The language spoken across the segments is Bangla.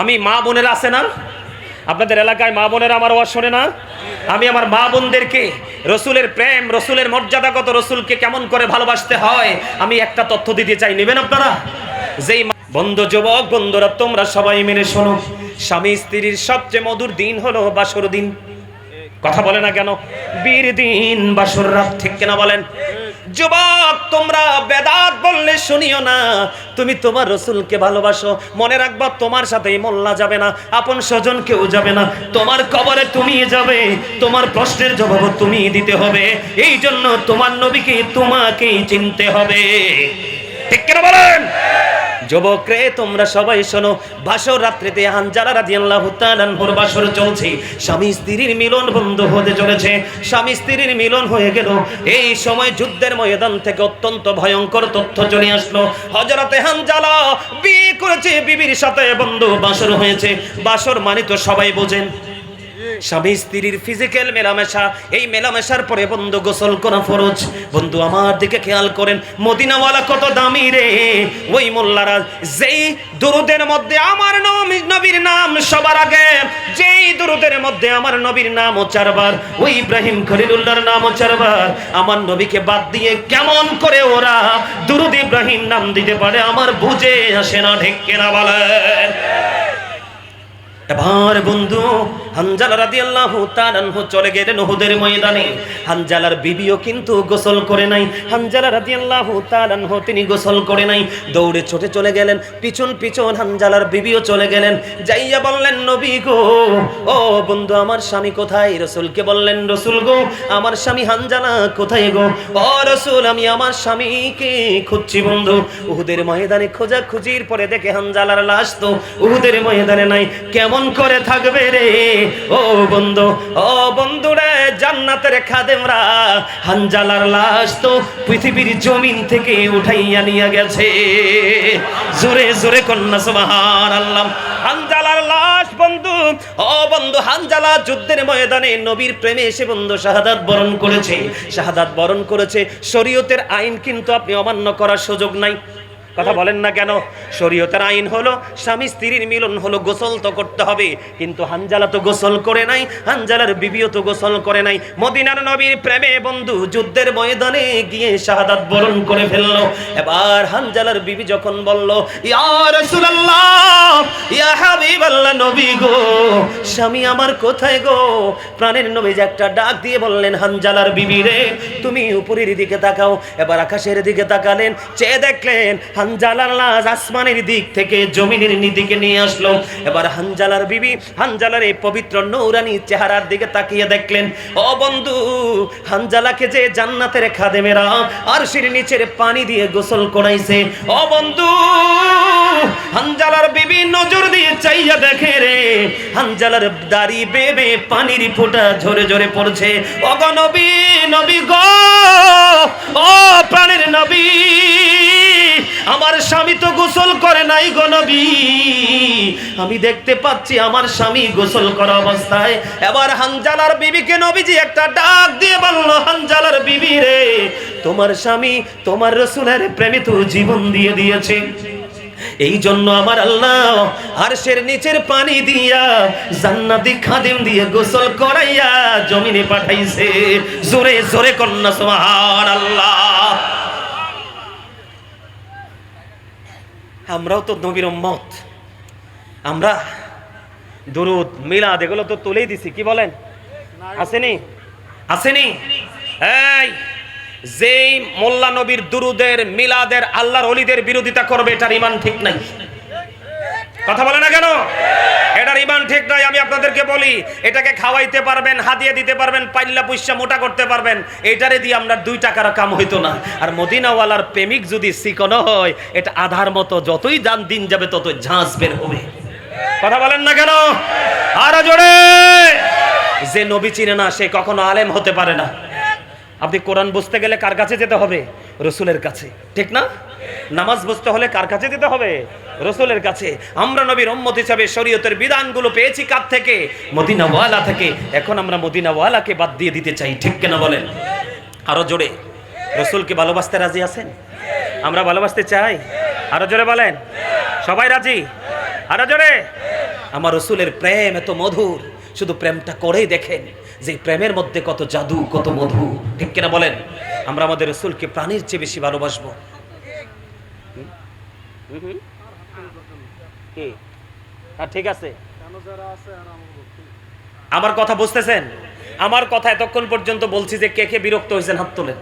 আমি মা বোনেরা আছে না, আপনাদের এলাকায় মা বোনেরা আমার আওয়াজ শোনে না? আমি আমার মা বোনদেরকে রসুলের প্রেম, রসুলের মর্যাদাগত, রসুলকে কেমন করে ভালোবাসতে হয় আমি একটা তথ্য দিতে চাই, নেবেন আপনারা? যেই বন্ধু, যুবক বন্ধুরা, তোমরা সবাই মেনে শোনো, স্বামী স্ত্রীর সবচেয়ে মধুর দিন হলো বাসর দিন। কথা বলে না কেন? বীর দিন, বাসর রাত, ঠিক কিনা বলেন? যুবক, তোমরা বেদাত বললে শুনিও না, তুমি তোমার রসুলকে ভালোবাসো, মনে রাখবা তোমার সাথে মোল্লা যাবে না, আপন স্বজন কেউ যাবে না, তোমার কবরে তুমি যাবে, তোমার প্রশ্নের জবাব তুমি দিতে হবে। এই জন্য তোমার নবীকে তোমাকেই চিনতে হবে, ঠিক কিনা বলেন? যুবক রে, তোমরা সবাই শোনো, বাসর রাত্রিতে হানজালা রাদিয়াল্লাহু তাআলা আনহুর বাসর চলছে, স্বামী স্ত্রীর মিলন বন্ধ হতে চলেছে। স্বামী স্ত্রীর মিলন হয়ে গেল। এই সময় যুদ্ধের ময়দান থেকে অত্যন্ত ভয়ঙ্কর তথ্য চলে আসলো। হযরতে হানজালা বিয়ে করেছে, বিবির সাথে বন্ধু বাসর হয়েছে। বাসর মানে তো সবাই বোঝেন, স্বামী স্ত্রীর ফিজিক্যাল মেলামেশা। এই মেলামেশার পরে বন্ধু গোসল করা ফরজ। বন্ধু আমার দিকে খেয়াল করেন, মদিনাওয়ালা কত দামি রে। ওই মোল্লারা যেই দুরুদের মধ্যে আমার নবীর নাম সবার আগে, যেই দুরুদের মধ্যে আমার নবীর নামও 4 বার, ওই ইব্রাহিম খলিলুল্লাহর নামও 4 বার, আমার নবীকে বাদ দিয়ে কেমন করে ওরা দুরুদ ইব্রাহিম নাম দিতে পারে আমার বুঝে আসে না, ঠিক কিনা বলেন? এবার বন্ধু হানজালা রাদিয়াল্লাহু তাআলা আনহু চলে গেলেন উহুদের ময়দানে। হানজালার বিবিও কিন্তু গোসল করে নাই। হানজালা রাদিয়াল্লাহু তাআলা আনহু তিনি গোসল করে নাই, দৌড়ে ছুটে চলে গেলেন। পিছন পিছন হানজালার বিবিও চলে গেলেন। যাইয়া বললেন, নবী গো, ও বন্ধু, আমার স্বামী কোথায়? রাসূলকে বললেন, রাসূল গো, আমার স্বামী হানজালা কোথায় গো? ও রাসূল, আমি আমার স্বামীকে খুঁজছি বন্ধু। উহুদের ময়দানে খোঁজাখুঁজির পরে দেখে হানজালার লাশ তো উহুদের ময়দানে নাই। কেমন করে থাকবে রে? ও বন্ধু, ও বন্ধু রে, জান্নাতের খাদেমরা হানজালার লাশ তো পৃথিবীর জমিন থেকে উঠাইয়া নিয়ে গেছে। জোরে জোরে কন্যা সুবহানাল্লাহ। হানজালার লাশ বন্ধু, ও বন্ধু, হানজালা যুদ্ধের ময়দানে নবীর প্রেমে এসে বন্ধু শাহাদাত বরণ করেছে। শাহাদাত বরণ করেছে। শরীয়তের আইন কিন্তু আপনি অমান্য করার সুযোগ নাই। কথা বলেন না কেন? শরীয়তের আইন হলো স্বামী স্ত্রীর মিলন হলো, গোসল তো করতে হবে। কিন্তু হানজালা তো গোসল করে নাই, হানজালার বিবিও তো গোসল করে নাই। মদিনার নবীর প্রেমে বন্ধু যুদ্ধের ময়দানে গিয়ে শাহাদাত বরণ করে ফেললো। এবার হানজালার বিবি যখন বলল, ইয়া রাসূলুল্লাহ, ইয়া হাবিবাল্লাহ, নবী গো, স্বামী আমার কোথায় গো? প্রাণের নবী যে একটা ডাক দিয়ে বললেন, হানজালার বিবি রে, তুমি উপরের দিকে তাকাও। এবার আকাশের দিকে তাকালেন, চেয়ে দেখলেন হানজালার লাশ আসমানের দিক থেকে জমিনের দিকে নিয়ে আসলো। এবার হানজালার বিবি হানজালার এই পবিত্র নূরানী চেহারার দিকে তাকিয়ে দেখলেন, ও বন্ধু, হানজালাকে যে জান্নাতের খাদেমেরা আরশের নিচের পানি দিয়ে গোসল করাইছে। ও বন্ধু, হানজালার বিবি নজর দিয়ে চাইয়া দেখে রে, হানজালার দাড়ি বেবে পানির ফোঁটা ঝরে ঝরে পড়ছে। ও গো নবী, নবী গো, ও প্রাণের নবী, আমার স্বামী তো গোসল করে নাই গো নবী, আমি দেখতে পাচ্ছি আমার স্বামী গোসল করা অবস্থায়। এবার হানজালার বিবিকে নবীজি একটা ডাক দিয়ে বলল, হানজালার বিবি রে, তোমার স্বামী তোমার রাসূলের প্রেমে তো জীবন দিয়ে দিয়েছে। এই জন্য আমার আল্লাহ আরশের নিচের পানি দিয়া জান্নাতি খাদিম দিয়ে গোসল করাইয়া জমিনে পাঠাইছে। জোরে জোরে কন্যা সুবহানাল্লাহ। আমরাও তো নবীর উম্মত, আমরা দুরুদ মিলাদ এগুলো তো তুলেই দিছি, কি বলেন? আসেনি? আসেনি? এই যেই মোল্লা নবীর দুরুদের মিলাদের আল্লাহর ওলিদের বিরোধিতা করবে, এটার ঈমান ঠিক নাই। কথা বলে না কেন? এটার ঈমান ঠিক নাই। আমি আপনাদেরকে বলি, এটাকে খাওয়াইতে পারবেন, হাদিয়া দিতে পারবেন, পাইল্লা পুইসা মোটা করতে পারবেন, এটারে দিয়ে আমরা 2 টাকার কাম হইতো না। আর মদিনাওয়ালার প্রেমিক যদি চিকন হয়, এটা আধার মতো, যতই দিন যাবে ততই ঝাঁস বের হবে। কথা বলেন না কেন? আরো জোরে। যে নবী চিনে না সে কখনো আলেম হতে পারে না। আপনি কোরআন বুঝতে গেলে কার কাছে যেতে হবে? রাসূলের কাছে, ঠিক না? নামাজ বুঝতে হলে কার কাছে যেতে হবে? রাসূলের কাছে। আমরা নবীর উম্মত হিসাবে শরীয়তের বিধানগুলো পেয়েছি কার থেকে? মদিনাওয়ালা থেকে। এখন আমরা মদিনাওয়ালাকে বাদ দিয়ে দিতে চাই, ঠিক কিনা বলেন? আরো জোরে। রাসূলকে ভালোবাসতে রাজি আছেন? আমরা ভালোবাসতে চাই। আরো জোরে বলেন। সবাই রাজি? আরো জোরে। আমার রসুলের প্রেম এত মধুর, শুধু প্রেমটা করেই দেখেন যে প্রেমের মধ্যে কত জাদু, কত মধু, ঠিক কিনা বলেন? আমরা আমাদের রসুলকে প্রাণীর চেয়ে বেশি ভালোবাসবো। ঠিক আছে, আমার কথা বুঝতেছেন? আমার কথা এতক্ষণ পর্যন্ত বলছি যে কে কে বিরক্ত হয়েছেন হাত তোলেন।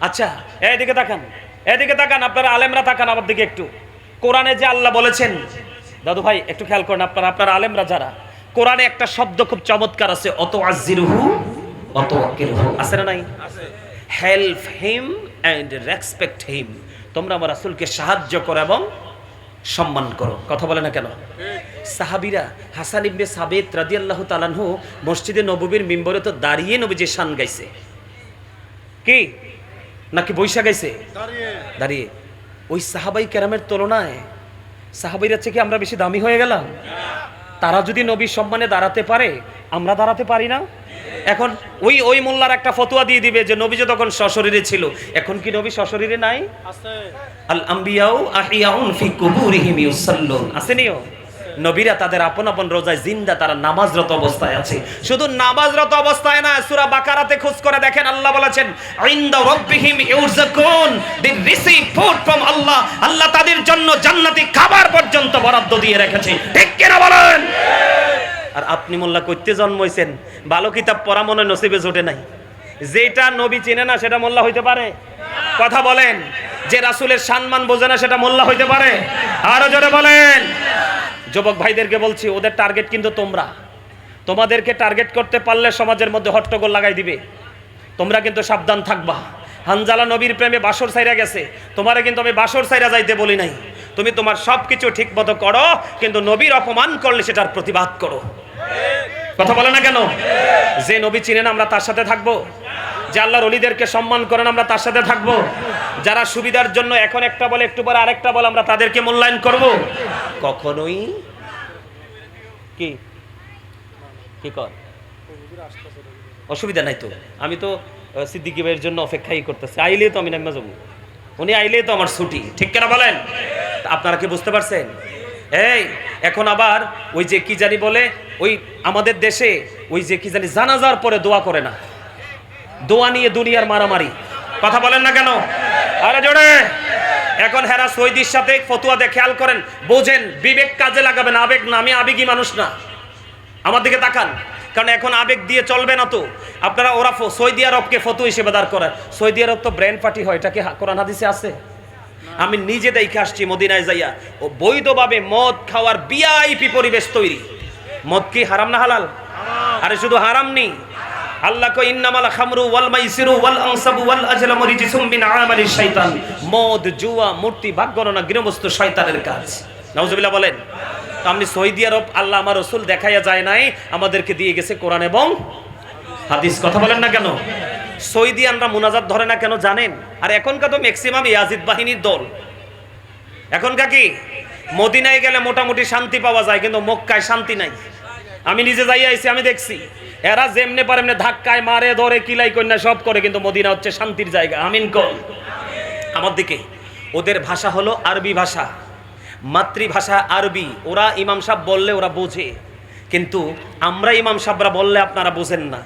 আচ্ছা এদিকে তাকান, এদিকে তাকান, আপনারা আলেমরা তাকান আমার দিকে একটু। কোরআনে যে আল্লাহ বলেছেন, দাদু ভাই একটু খেয়াল করেন, আপনারা আলেমরা যারা, কোরআনে একটা শব্দ খুব চমৎকার আছে, অত আজিরুহু অত আকিরুহু, আছে না নাই? Help him and respect him. তোমরা আমার রাসূলকে সাহায্য করো এবং সম্মান করো। কথা বলে না কেন? সাহাবীরা হাসান ইবনে সাবিত রাদিয়াল্লাহু তাআলা আনহু মসজিদে নববীর মিম্বরে তো দাঁড়িয়ে নবীজির শান গাইছে, কি নাকি বৈশা গাইছে? দাঁড়িয়ে। ওই সাহাবাই কেরামের তুলনায় সাহাবীরা থেকে আমরা বেশি দামি হয়ে গেলাম? তারা যদি নবীর সম্মানে দাঁড়াতে পারে, আমরা দাঁড়াতে পারি না? এখন ওই মোল্লার একটা ফতোয়া দিয়ে দিবে যে নবী যে তখন সশরীরে ছিল, এখন কি নবী সশরীরে নাই? আল আম্বিয়াউ আহিয়াউন ফি কুবুরিহিম ইউসাল্লুন, আসেনিও? নবীরা তাদের আপন আপন রোজায় জিন্দা, তারা নামাজরত অবস্থায় আছে। শুধু নামাজরত অবস্থায় না, সূরা বাকারাতে খোঁজ করে দেখেন, আল্লাহ বলেছেন ইনদা রাব্বিহিম ইউরযাকুন, দে রিসিভ ফুড ফ্রম আল্লাহ। আল্লাহ তাদের জন্য জান্নাতি খাবার পর্যন্ত বরাদ্দ দিয়ে রেখেছে, ঠিক কিনা বলেন? আর আপনি মোল্লা কইতে জন্মইছেন, ভালো কিতাব পড়া মনে নসিবে জোটে নাই। যেটা নবী চেনে না সেটা মোল্লা হইতে পারে? কথা বলেন। যে রাসূলের সম্মান বোঝে না সেটা মোল্লা হইতে পারে? আরো জোরে বলেন। যুবক ভাইদেরকে বলছি, ওদের টার্গেট কিন্তু তোমরা। তোমাদেরকে টার্গেট করতে পারলে সমাজের মধ্যে হট্টগোল লাগাই দিবে, তোমরা কিন্তু সাবধান থাকবা। হানজালা নবীর প্রেমে বাসর ছাইরা গেছে, তোমারে কিন্তু আমি বাসর ছাইরা যাইতে বলি নাই। তুমি তোমার সবকিছু ঠিক মতো করো, কিন্তু নবীর অপমান করলে সেটার প্রতিবাদ করো। কথা বলে না কেন? যে নবী চিনেন আমরা তার সাথে থাকবো, যে আল্লাহর ওলিদেরকে সম্মান করেন আমরা তার সাথে থাকবো, যারা সুবিধার জন্য এখন একটা বলে একটু পরে আরেকটা বলে আমরা তাদেরকে মূল্যায়ন করব? কখনোই। কি কি কর, অসুবিধা নাই তো? আমি তো সিদ্দিকী ভাইয়ের জন্য অপেক্ষাই করতেছি, আইলেই তো আমি নাম্মা যাবো, উনি আইলেই তো আমার ছুটি, ঠিক কেনা বলেন? আপনারা কি বুঝতে পারছেন? এই এখন আবার ওই যে কি জানি বলে, ওই আমাদের দেশে ওই যে কি জানি জানাজার পরে দোয়া করে না, দোয়া নিয়ে দুনিয়ার মারামারি। কথা বলেন না কেন? আরে জোরে। এখন হেরা সৈদির সাথে ফতুয়া দিয়ে, খেয়াল করেন, বোঝেন, বিবেক কাজে লাগাবেন, আবেগ না। আমি আবেগী মানুষ না, আমার দিকে তাকান, কারণ এখন আবেগ দিয়ে চলবে না তো। আপনারা ওরা সৌদি আরবকে ফতু হিসেবে দাঁড় করায়। সৌদি আরব তো ব্র্যান্ড পার্টি হয়, এটা কি কোরআন হাদিসে আছে? আমি নিজে দেখে আসছি মদিনায় যাইয়া, ও বৈধভাবে মদ খাওয়ার ভিআইপি পরিবেশ তৈরি। মদ কি হারাম না হালাল? আরে শুধু হারাম নেই, আল্লাহ কো ইন্নামাল খামরু ওয়াল মাইসিরু ওয়াল আনসাবু ওয়াল আজলামু রিজসুম মিন আমালিশ শাইতান। মদ, জুয়া, মূর্তি, ভাগ্যগণনা, গৃহস্থ শয়তানের কাজ। নাউজুবিল্লাহ বলেন। তো আপনি সৌদি আরব, আল্লাহ আমার রাসূল দেখাইয়া যায় নাই, আমাদেরকে দিয়ে গেছে কোরআন এবং হাদিস। কথা বলেন না কেন? সৌদিয়ানরা মুনাজাত ধরে না কেন জানেন? আর এখনকার তো ম্যাক্সিমাম ইয়াজিদ বাহিনীর দল। এখনকার কি মদিনায় গেলে মোটামুটি শান্তি পাওয়া যায়, কিন্তু মক্কায় শান্তি নাই। আমি নিজে যাই আইছি, আমি দেখছি এরা যেমনে পারে এমনি ধাক্কায় মারে, ধরে, কিলাই কন্যা সব করে, কিন্তু মদিনা হচ্ছে শান্তির জায়গা। আমিন কল। আমার দিকে ওদের ভাষা হলো আরবি ভাষা, মাতৃভাষা আরবি। ওরা ইমাম সাহেব বললে ওরা বোঝে, কিন্তু আমরা ইমাম সাহেবরা বললে আপনারা বোঝেন না।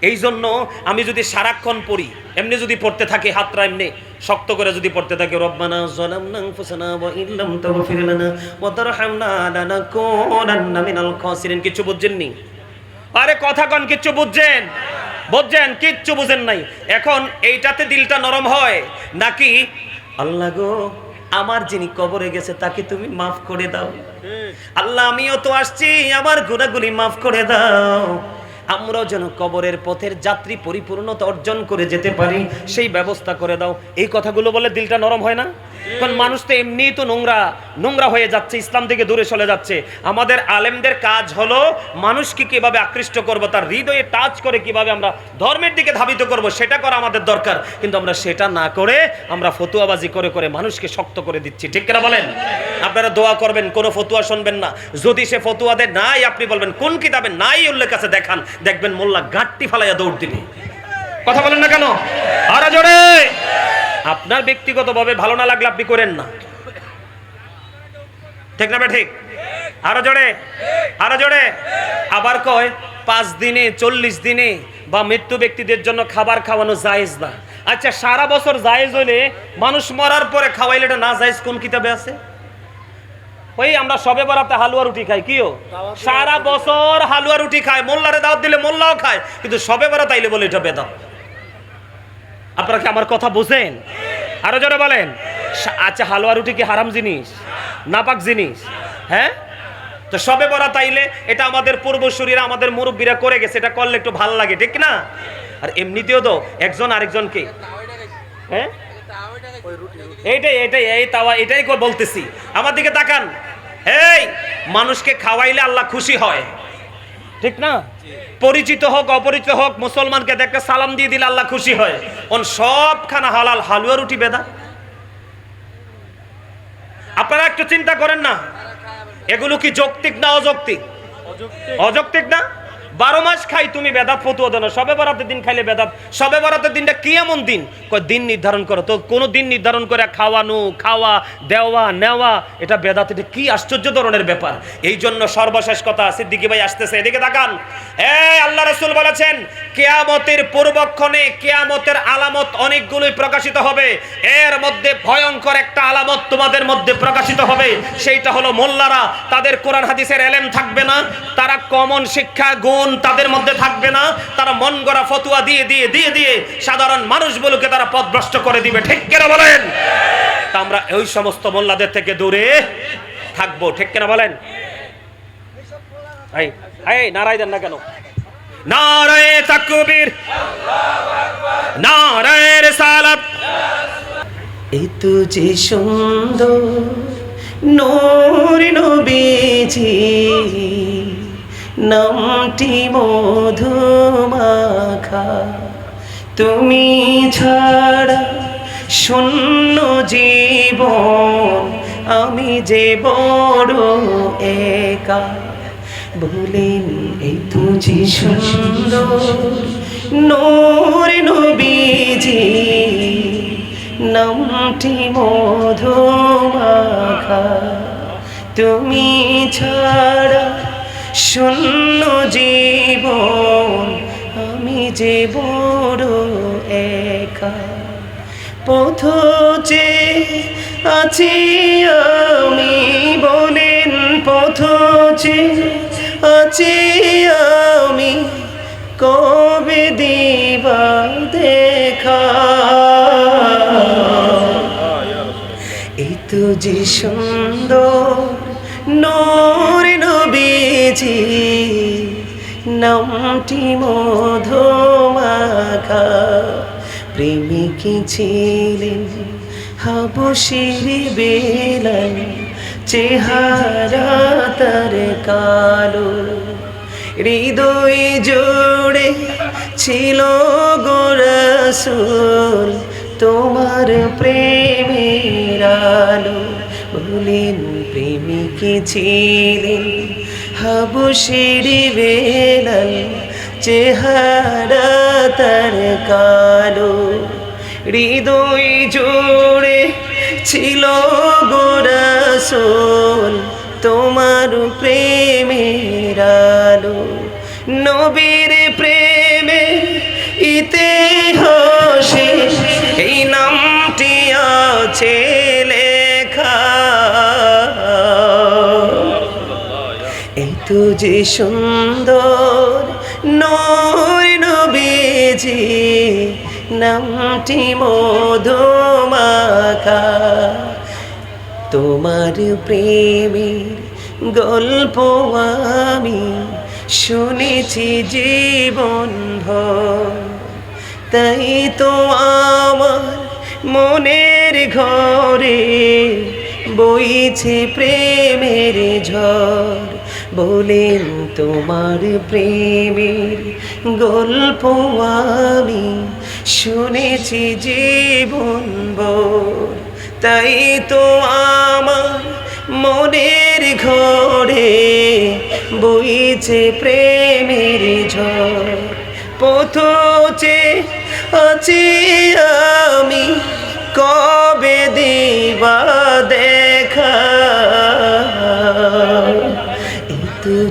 এই জন্য আমি যদি সারাক্ষণ পড়ি, এমনি যদি পড়তে থাকি, হাতরা এমনি শক্ত করে যদি পড়তে থাকি, রব্বানা যালামনা আনফুসানা ওয়া ইল্লাম তাগফির লানা ওয়া তারহামনা লানাকুনান্না মিনাল খাসিরিন, কিছু বুঝছেননি? আরে কথা কন, কিচ্ছু বুঝছেন? বুঝছেন? কিচ্ছু বুঝেন নাই। এখন এইটাতে দিলটা নরম হয় নাকি আল্লাহ গো আমার যিনি কবরে গেছে তাকে তুমি মাফ করে দাও, আল্লাহ আমিও তো আসছি, আমার গুনাহগুলি মাফ করে দাও, আমরাও যেন কবরের পথের যাত্রী পরিপূর্ণতা অর্জন করে যেতে পারি, সেই ব্যবস্থা করে দাও। এই কথাগুলো বলে দিলটা নরম হয় না? কারণ মানুষ তো এমনিই তো নোংরা হয়ে যাচ্ছে, ইসলাম থেকে দূরে চলে যাচ্ছে। আমাদের আলেমদের কাজ হলো মানুষকে কিভাবে আকৃষ্ট করব, তার হৃদয়ে টাচ করে কিভাবে আমরা ধর্মের দিকে ধাবিত করব, সেটা করা আমাদের দরকার। কিন্তু আমরা সেটা না করে আমরা ফতুয়াবাজি করে করে মানুষকে শক্ত করে দিচ্ছি, ঠিক কিনা বলেন? আপনারা দোয়া করবেন, কোনো ফতুয়া শুনবেন না। যদি সে ফতুয়া দেয় নাই, আপনি বলবেন কোন কিতাবে নাই উল্লেখ আছে দেখান, দেখবেন মোল্লা গাঁটটি ফালাইয়া দৌড় দিবে। কথা বলেন না কেন? আরে জোরে। আপনার ব্যক্তিগতভাবে ভালো না লাগলে আপনি করেন না, ঠিক না? ঠিক। আরো জোরে, আরো জোরে। আবার কয় 5 দিনে 40 দিনে বা মৃত্যু ব্যক্তিদের জন্য খাবার খাওয়ানো জায়েজ না। আচ্ছা, সারা বছর জায়েজ হইলে মানুষ মরার পরে খাওয়াইলে এটা না জায়েজ কোন কিতাবে আছে? ওই আমরা সবে বরাতে হালুয়া রুটি খাই, কিও সারা বছর হালুয়া রুটি খায়, মোল্লারে দাওয়াত দিলে মোল্লাও খায়, কিন্তু সবে বরাত আইলে বলে এটা বেদাত। আপনারা কি আমার কথা বুঝেন? আরো জোরে বলেন। আচ্ছা, হালুয়া রুটি কি হারাম জিনিস, নাপাক জিনিস? হ্যাঁ, তো সবে বরাত আইলে এটা আমাদের পূর্বসূরীরা, আমাদের মুরব্বীরা করে গেছে, এটা করলে একটু ভালো লাগে, ঠিক না? আর এমনিতেও তো একজন আরেকজনকে, হ্যাঁ এইটাই এইটাই এই তাওয়া, এটাই বলতেছি। আমার দিকে তাকান। এই মানুষকে খাওয়াইলে আল্লাহ খুশি হয়, ঠিক না? পরিচিত হোক অপরিচিত হোক, মুসলমানকে দেখে সালাম দিয়ে দিলে আল্লাহ খুশি হয়। সব খানা হালাল, হালুয়া রুটি বেদা। আপনারা একটু চিন্তা করেন না, এগুলো কি যৌক্তিক না অযৌক্তিক? অযৌক্তিক না? 12 মাস খাই তুমি বেদাত ফতুয়া দেন, সবে বরাতের দিন খাইলে বেদাত। সবে বরাতের দিনটা কি এমন দিন? দিন নির্ধারণ করো তো, কোন দিন নির্ধারণ করে খাওয়ানো, খাওয়া, দেওয়া, নেওয়া, এটা বেদাত। এটা কি আশ্চর্য ধরনের ব্যাপার। এই জন্য সর্বশেষ কথা, সিদ্দিকী ভাই আসতেছে, এদিকে তাকান। আল্লাহ রাসূল বলেছেন কিয়ামতের পূর্বক্ষণে কিয়ামতের আলামত অনেকগুলোই প্রকাশিত হবে। এর মধ্যে ভয়ঙ্কর একটা আলামত তোমাদের মধ্যে প্রকাশিত হবে, সেইটা হলো মোল্লারা, তাদের কোরআন হাদিসের এলেম থাকবে না, তারা কমন শিক্ষা গুণ তাদের মধ্যে থাকবে না, তারা মন গড়া ফতুয়া দিয়ে দিয়ে দিয়ে দিয়ে সাধারণ মানুষগুলোকে তারা পথভ্রষ্ট করে দিবে, ঠিক কিনা বলেন? তা আমরা ওই সমস্ত মোল্লাদের থেকে দূরে থাকবো, ঠিক কিনা বলেন? এই এই নারায়ে দেন না কেন? নারায়ে তাকবীর, নারায়ে রিসালাত। এই তো যে সুন্দর নূর নবীজি, নামটি মধুমাখা, তুমি ছাড়া শূন্য জীবন, আমি যে বড় একা। বলেন এই তো যে সুন্দর নূর নবীজি, নামটি মধুমাখা, তুমি ছাড়া শূন্য জীবন, আমি যে বড় একা। পথ চেয়ে আছি আমি, বলেন পথ চেয়ে আছি আমি, কবে দিবা দেখা। এই তো যে সুন্দর নূর নবীজি, নামটি মধুমাখা, প্রেমিকী ছিলেন হাবশীর বেলাল, চেহারা তার কালো, হৃদয় জুড়ে ছিল গো রাসূল তোমার প্রেমের আলো। বলেন প্রেমিকী ছিলেন হাবশীর বেলাল, চেহারা তার কালো, হৃদয় জুড়ে ছিল গো রাসূল তোমার প্রেমের আলো। নবীর প্রেমে ইতিহাসে এই নামটি আছে লেখা। এই তো যে সুন্দর নূর নবীজি, নামটি মধুমাখা, তোমার প্রেমের গল্প আমি শুনেছি জীবন ভর, তাই তো আমার মনের ঘরে বইছে প্রেমের ঝড়। বলেন তোমার প্রেমের গল্প আমি শুনেছি জীবন ভর, তাই তো আমার মনের ঘরে বইছে প্রেমের ঝড়। পথ চেয়ে আছি আমি, কবে দিবা দেখা।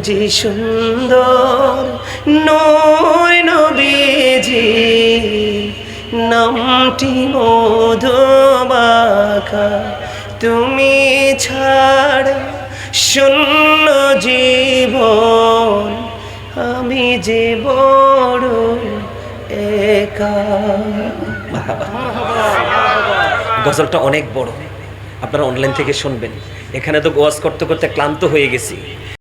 যে সুন্দর নূর নবীজি নামটি মধুমাখা তুমি ছাড়া শূন্য জীবন আমি যে বড় একা। গজলটা অনেক বড়, আপনারা অনলাইন থেকে শুনবেন। এখানে তো ওয়াজ করতে করতে ক্লান্ত হয়ে গেছি।